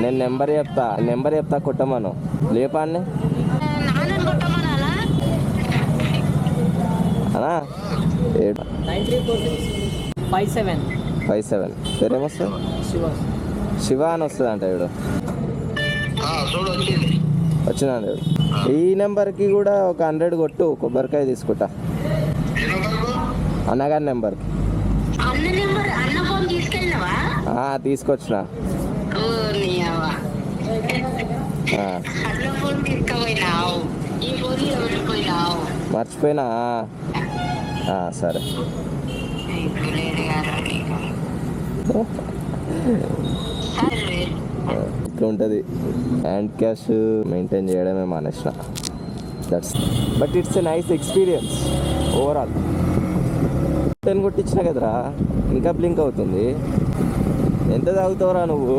నేను నెంబర్ చెప్తా కొట్టమను లేపాన్ని అన్నా 934657 పేరేమొస్తుంది శివ అని వస్తుంది అంట ఇప్పుడు వచ్చిందండి ఈ నెంబర్కి కూడా ఒక 100 కొట్టు కొబ్బరికాయ తీసుకుంటా అన్నగారి నెంబర్కి తీసుకొచ్చిన మర్చిపోయినా సరే ఇట్లా ఉంటుంది హ్యాండ్ క్యాష్ మెయింటైన్ చేయడమే మానేసిన but it's a nice experience overall 10 కొట్టించిన కదరా ఇంకా బ్లింక్ అవుతుంది ఎంత తాగుతావురా నువ్వు